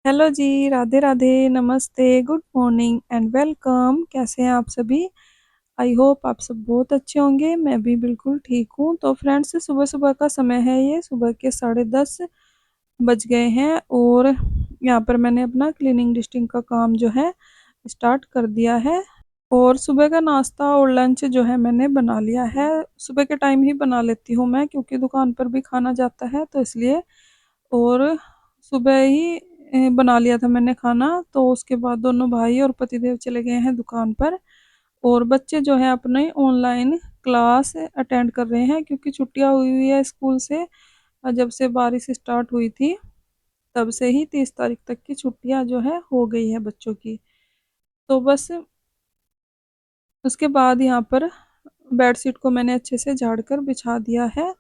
Hello जी, राधे राधे, नमस्ते, good morning and welcome. कैसे हैं आप सभी? आई होप आप सब बहुत अच्छे होंगे। मैं भी बिल्कुल ठीक हूँ। तो फ्रेंड्स, सुबह सुबह का समय है, ये सुबह के 10:30 बज गए हैं और यहाँ पर मैंने अपना क्लीनिंग डस्टिंग का काम जो है स्टार्ट कर दिया है। और सुबह का नाश्ता और लंच जो है मैंने बना लिया है। सुबह के टाइम ही बना लेती हूँ मैं, क्योंकि दुकान पर भी खाना जाता है तो इसलिए। और सुबह ही बना लिया था मैंने खाना। तो उसके बाद दोनों भाई और पतिदेव चले गए हैं दुकान पर। और बच्चे जो हैं अपने ऑनलाइन क्लास अटेंड कर रहे हैं, क्योंकि छुट्टियां हुई हुई है स्कूल से। जब से बारिश स्टार्ट हुई थी तब से ही 30 तारीख तक की छुट्टियां जो है हो गई है बच्चों की। तो बस उसके बाद यहाँ पर बेडशीट को मैंने अच्छे से झाड़ कर बिछा दिया है।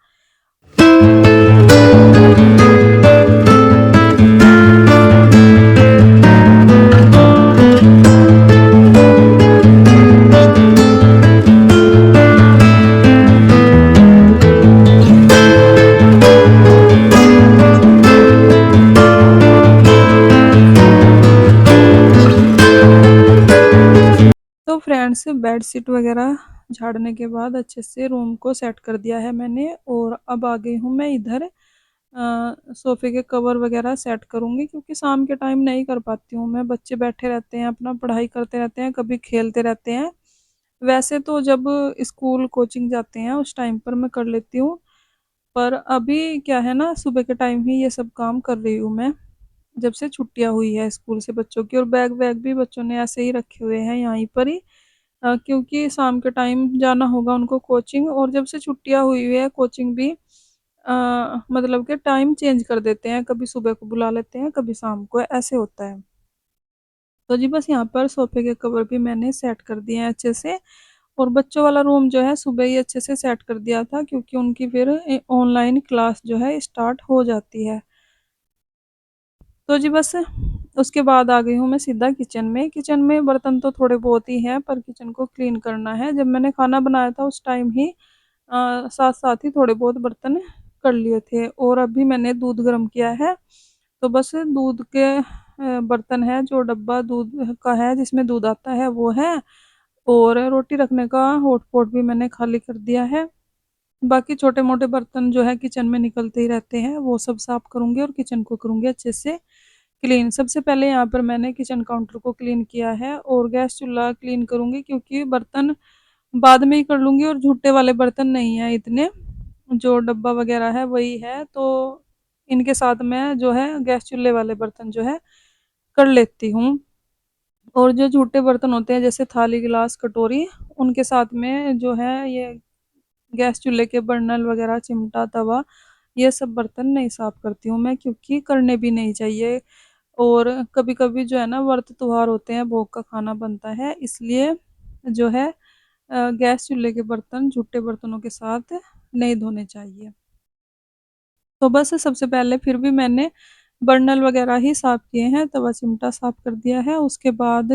तो फ्रेंड्स, बेडशीट वगैरह झाड़ने के बाद अच्छे से रूम को सेट कर दिया है मैंने। और अब आ गई हूँ मैं इधर सोफे के कवर वगैरह सेट करूँगी, क्योंकि शाम के टाइम नहीं कर पाती हूँ मैं। बच्चे बैठे रहते हैं, अपना पढ़ाई करते रहते हैं, कभी खेलते रहते हैं। वैसे तो जब स्कूल कोचिंग जाते हैं उस टाइम पर मैं कर लेती हूँ, पर अभी क्या है ना, सुबह के टाइम ही ये सब काम कर रही हूँ मैं, जब से छुट्टियां हुई है स्कूल से बच्चों की। और बैग वैग भी बच्चों ने ऐसे ही रखे हुए हैं यहीं पर ही, क्योंकि शाम के टाइम जाना होगा उनको कोचिंग। और जब से छुट्टियां हुई हुई है कोचिंग भी मतलब कि टाइम चेंज कर देते हैं, कभी सुबह को बुला लेते हैं, कभी शाम को, ऐसे होता है। तो जी बस यहाँ पर सोफे के कवर भी मैंने सेट कर दिए हैं अच्छे से। और बच्चों वाला रूम जो है सुबह ही अच्छे से सेट कर दिया था, क्योंकि उनकी फिर ऑनलाइन क्लास जो है स्टार्ट हो जाती है। तो जी बस उसके बाद आ गई हूँ मैं सीधा किचन में। किचन में बर्तन तो थोड़े बहुत ही हैं, पर किचन को क्लीन करना है। जब मैंने खाना बनाया था उस टाइम ही साथ साथ ही थोड़े बहुत बर्तन कर लिए थे। और अभी मैंने दूध गर्म किया है, तो बस दूध के बर्तन है, जो डब्बा दूध का है जिसमें दूध आता है वो है। और रोटी रखने का हॉट पॉट भी मैंने खाली कर दिया है। बाकी छोटे मोटे बर्तन जो है किचन में निकलते ही रहते हैं, वो सब साफ करूंगी और किचन को करूंगी अच्छे से क्लीन। सबसे पहले यहाँ पर मैंने किचन काउंटर को क्लीन किया है और गैस चूल्हा क्लीन करूंगी, क्योंकि बर्तन बाद में ही कर लूंगी और झूठे वाले बर्तन नहीं है इतने। जो डब्बा वगैरह है वही है, तो इनके साथ मैं जो है गैस चूल्हे वाले बर्तन जो है कर लेती हूँ। और जो झूठे बर्तन होते हैं जैसे थाली गिलास कटोरी, उनके साथ में जो है ये गैस चूल्हे के बर्नल वगैरह, चिमटा, तवा, ये सब बर्तन नहीं साफ करती हूँ मैं, क्योंकि करने भी नहीं चाहिए। और कभी कभी जो है ना व्रत त्योहार होते हैं, भोग का खाना बनता है, इसलिए जो है गैस चूल्हे के बर्तन झूठे बर्तनों के साथ नहीं धोने चाहिए। तो बस सबसे पहले फिर भी मैंने बर्नल वगैरह ही साफ किए हैं, तवा चिमटा साफ कर दिया है। उसके बाद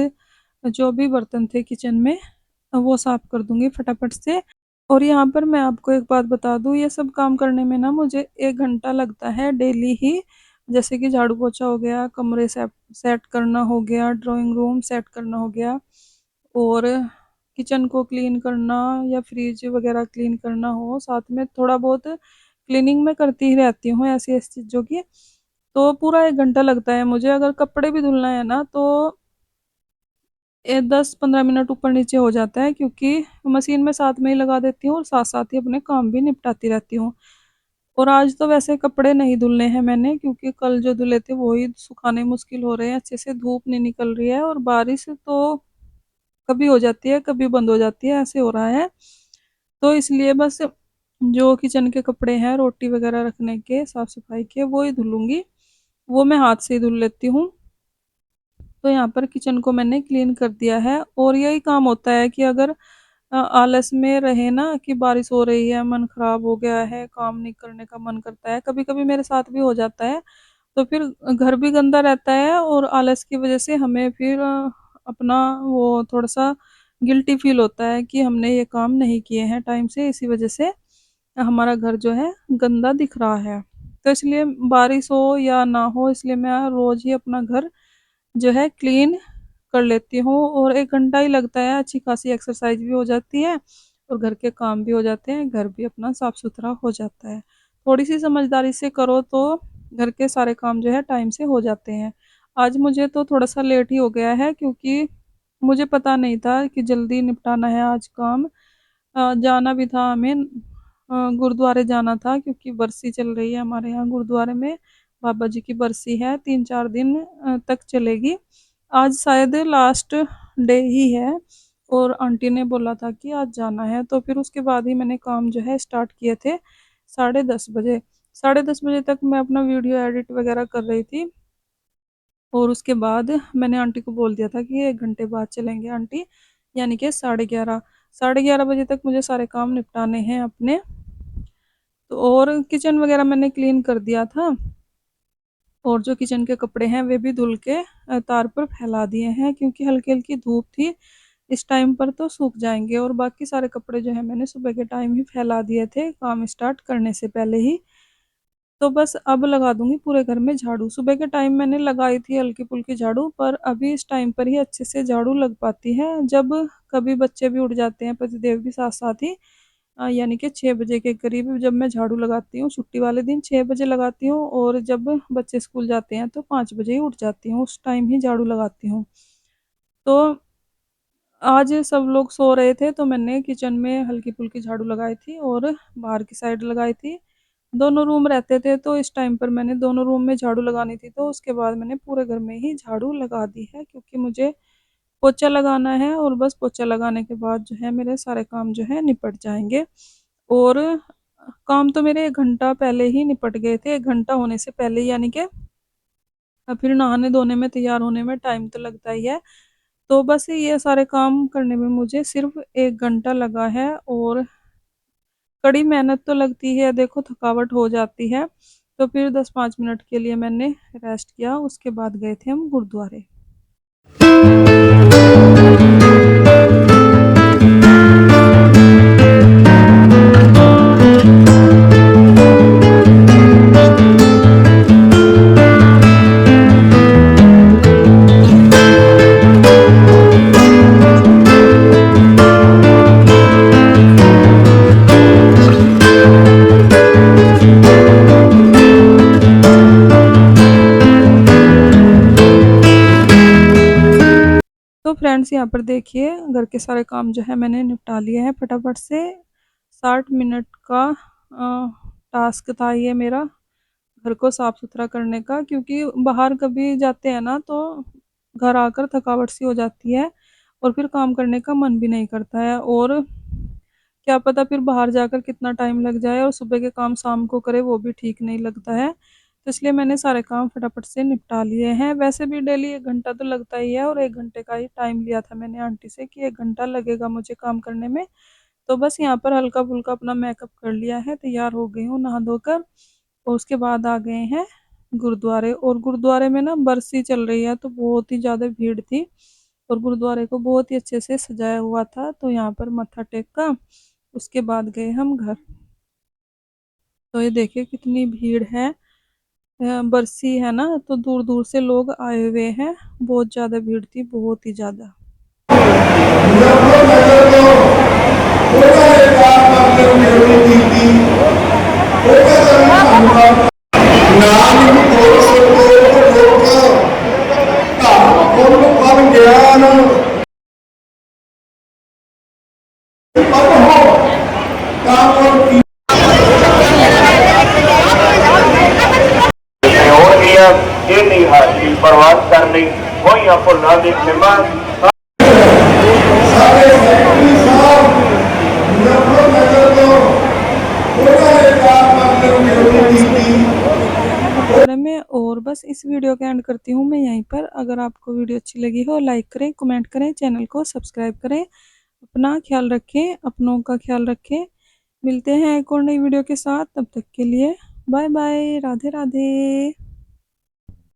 जो भी बर्तन थे किचन में वो साफ कर दूंगी फटाफट से। और यहाँ पर मैं आपको एक बात बता दूँ, ये सब काम करने में ना मुझे 1 घंटा लगता है डेली ही। जैसे कि झाड़ू पोछा हो गया, कमरे सेट सेट करना हो गया, ड्राइंग रूम सेट करना हो गया, और किचन को क्लीन करना या फ्रिज वगैरह क्लीन करना हो, साथ में थोड़ा बहुत क्लीनिंग में करती ही रहती हूँ ऐसी ऐसी चीज़ों की। तो पूरा 1 घंटा लगता है मुझे। अगर कपड़े भी धुलना है ना तो 10-15 मिनट ऊपर नीचे हो जाता है, क्योंकि मशीन में साथ में ही लगा देती हूँ और साथ साथ ही अपने काम भी निपटाती रहती हूँ। और आज तो वैसे कपड़े नहीं धुलने हैं मैंने, क्योंकि कल जो धुले थे वही सुखाने मुश्किल हो रहे हैं अच्छे से, धूप नहीं निकल रही है। और बारिश तो कभी हो जाती है कभी बंद हो जाती है, ऐसे हो रहा है। तो इसलिए बस जो किचन के कपड़े हैं रोटी वगैरह रखने के, साफ सफाई के, वो ही धुलूंगी। वो मैं हाथ से ही धुल लेती हूँ। तो यहाँ पर किचन को मैंने क्लीन कर दिया है। और यही काम होता है कि अगर आलस में रहे ना, कि बारिश हो रही है, मन खराब हो गया है, काम नहीं करने का मन करता है, कभी कभी मेरे साथ भी हो जाता है। तो फिर घर भी गंदा रहता है और आलस की वजह से हमें फिर अपना वो थोड़ा सा गिल्टी फील होता है कि हमने ये काम नहीं किए हैं टाइम से, इसी वजह से हमारा घर जो है गंदा दिख रहा है। तो इसलिए बारिश हो या ना हो, इसलिए मैं रोज़ ही अपना घर जो है क्लीन कर लेती हूँ। और 1 घंटा ही लगता है, अच्छी खासी एक्सरसाइज भी हो जाती है और घर के काम भी हो जाते हैं, घर भी अपना साफ-सुथरा हो जाता है। थोड़ी-सी समझदारी से करो तो घर के सारे काम जो है टाइम से हो जाते हैं। आज मुझे तो थोड़ा-सा लेट ही हो गया है, क्योंकि मुझे पता नहीं था कि जल्दी निपटाना है आज काम। जाना भी था हमें, गुरुद्वारे जाना था, क्योंकि बरसी चल रही है हमारे यहाँ गुरुद्वारे में। बाबा जी की बरसी है, 3-4 दिन तक चलेगी। आज शायद लास्ट डे ही है और आंटी ने बोला था कि आज जाना है, तो फिर उसके बाद ही मैंने काम जो है स्टार्ट किए थे 10:30 बजे। 10:30 बजे तक मैं अपना वीडियो एडिट वगैरह कर रही थी और उसके बाद मैंने आंटी को बोल दिया था कि 1 घंटे बाद चलेंगे आंटी, यानी कि 11:30। 11:30 बजे तक मुझे सारे काम निपटाने हैं अपने। तो और किचन वगैरह मैंने क्लीन कर दिया था और जो किचन के कपड़े हैं वे भी धुल के तार पर फैला दिए हैं, क्योंकि हल्की-हल्की धूप थी। इस टाइम पर तो सूख जाएँगे। और बाकी सारे कपड़े जो हैं मैंने सुबह के टाइम ही फैला दिए थे, काम स्टार्ट करने से पहले ही। तो बस अब लगा दूँगी पूरे घर में झाड़ू। सुबह के टाइम मैंने लगाई थी हल्की-फुल्की झाड़ू, पर अभी इस टाइम पर ही अच्छे से झाड़ू लग पाती है। जब कभी बच्चे भी उठ जाते हैं, पतिदेव भी साथ-साथ ही, यानी कि 6 बजे के करीब जब मैं झाड़ू लगाती हूँ, छुट्टी वाले दिन 6 बजे लगाती हूँ और जब बच्चे स्कूल जाते हैं तो 5 बजे ही उठ जाती हूँ, उस टाइम ही झाड़ू लगाती हूँ। तो आज सब लोग सो रहे थे तो मैंने किचन में हल्की-फुल्की झाड़ू लगाई थी और बाहर की साइड लगाई थी। दोनों रूम रहते थे तो इस टाइम पर मैंने दोनों रूम में झाड़ू लगानी थी, तो उसके बाद मैंने पूरे घर में ही झाड़ू लगा दी है, क्योंकि मुझे पोछा लगाना है और बस पोछा लगाने के बाद जो है मेरे सारे काम जो है निपट जाएँगे। और काम तो मेरे 1 घंटा पहले ही निपट गए थे, 1 घंटा होने से पहले ही, यानी कि फिर नहाने-धोने में, तैयार होने में टाइम तो लगता ही है। तो बस ये सारे काम करने में मुझे सिर्फ़ 1 घंटा लगा है और कड़ी मेहनत तो लगती है, देखो थकावट हो जाती है। तो फिर 10-5 मिनट के लिए मैंने रेस्ट किया, उसके बाद गए थे हम गुरुद्वारे। तो फ्रेंड्स यहाँ पर देखिए, घर के सारे काम जो है मैंने निपटा लिए हैं फटाफट से। 60 मिनट का टास्क था ये मेरा, घर को साफ सुथरा करने का, क्योंकि बाहर कभी जाते हैं ना तो घर आकर थकावट सी हो जाती है और फिर काम करने का मन भी नहीं करता है। और क्या पता फिर बाहर जाकर कितना टाइम लग जाए और सुबह के काम शाम को करे, वो भी ठीक नहीं लगता है। तो इसलिए मैंने सारे काम फटाफट से निपटा लिए हैं। वैसे भी डेली 1 घंटा तो लगता ही है और 1 घंटे का ही टाइम लिया था मैंने आंटी से कि 1 घंटा लगेगा मुझे काम करने में। तो बस यहाँ पर हल्का-फुल्का अपना मेकअप कर लिया है, तैयार हो गई हूँ नहा धोकर और उसके बाद आ गए हैं गुरुद्वारे। और गुरुद्वारे में ना बरसी चल रही है तो बहुत ही ज़्यादा भीड़ थी और गुरुद्वारे को बहुत ही अच्छे से सजाया हुआ था, तो यहाँ पर मत्था टेका, उसके बाद गए हम घर। तो ये देखिए कितनी भीड़ है, बरसी है ना तो दूर-दूर से लोग आए हुए हैं, बहुत ज़्यादा भीड़ थी, बहुत ही ज़्यादा। ये नहीं हासिल परवान करनी वही आपको ना देखने में फ्रेंड्स देखिए आ गए हैं हम गुरुद्वारे में और बस इस वीडियो का एंड करती हूँ मैं यहीं पर। अगर आपको वीडियो अच्छी लगी हो लाइक करें, कमेंट करें, चैनल को सब्सक्राइब करें। अपना ख्याल रखें, अपनों का ख्याल रखें। मिलते हैं एक और नई वीडियो के साथ, तब तक के लिए बाय बाय, राधे राधे।